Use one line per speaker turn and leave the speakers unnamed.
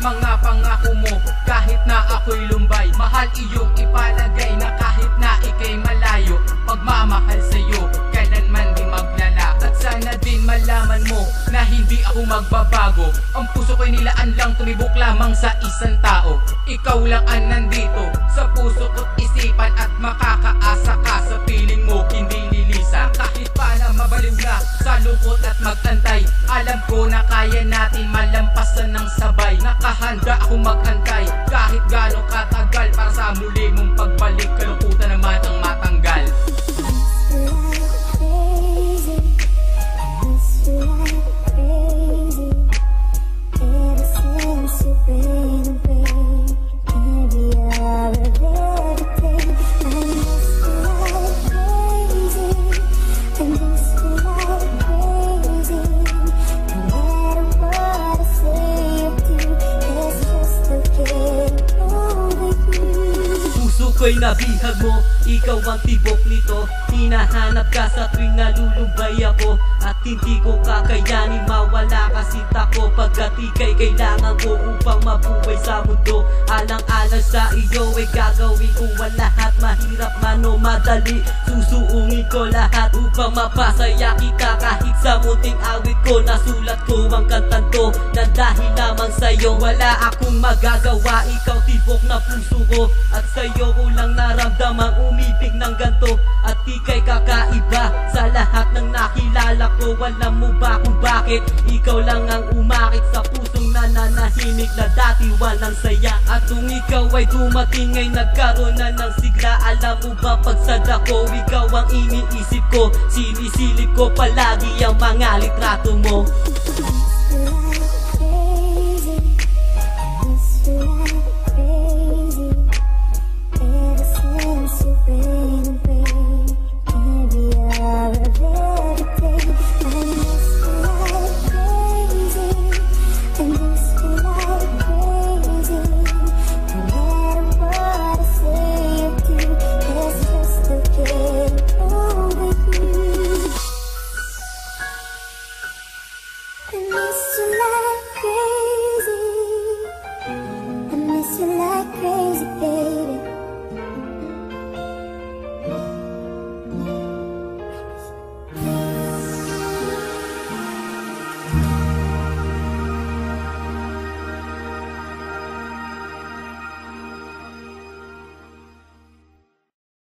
mga pangako mo kahit na ako'y lumbay. Mahal iyong ipalagay na kahit na ika'y malayo. Pagmamahal sa'yo kailanman di maglala. At sana din malaman mo na hindi ako magbabago. Ang puso ko'y nilaan lang tumibok lamang sa isang tao. Ikaw lang ang nandito sa puso ko't isipan, at makakaasa ka sa piling mo hindi lilisan. Kahit pa na mabaliw na sa lungkot at magantay, alam ko na kaya natin malampasan ng sabay. Nakahanda ako maghantay kahit gano'ng katagal para sa muli mong pagbalik. Kalungkutan naman ang matanggal.
Ko'y nabihag mo, ikaw ang tibok nito. Hinahanap ka sa tuwing nalulumbay ako, at hindi ko kakayanin mawala ka sinta ko. Pagkat ika'y kailangan ko upang mabuhay sa mundo. Alang-alang sa iyo ay gagawin ko ang lahat. Mahirap man o madali, susuungin ko lahat upang mapasaya kita. Kahit sa munting awit ko, nasulat ko ang kantang to na dahil lamang sa'yo. Wala akong magagawa, ikaw tibok na puso ko, at sa'yo ko lang naramdamang umibig ng ganto. At ika'y kakaiba sa lahat ng nakilala ko. Alam mo ba kung bakit? Ikaw lang ang umakit sa pusong nananahimik na dati walang saya. At kung ikaw ay dumating ay nagkaroon na ng sigla. Alam mo ba pagsad ako, ikaw ang iniisip ko. Sinisilip ko palagi ang mga litrato mo.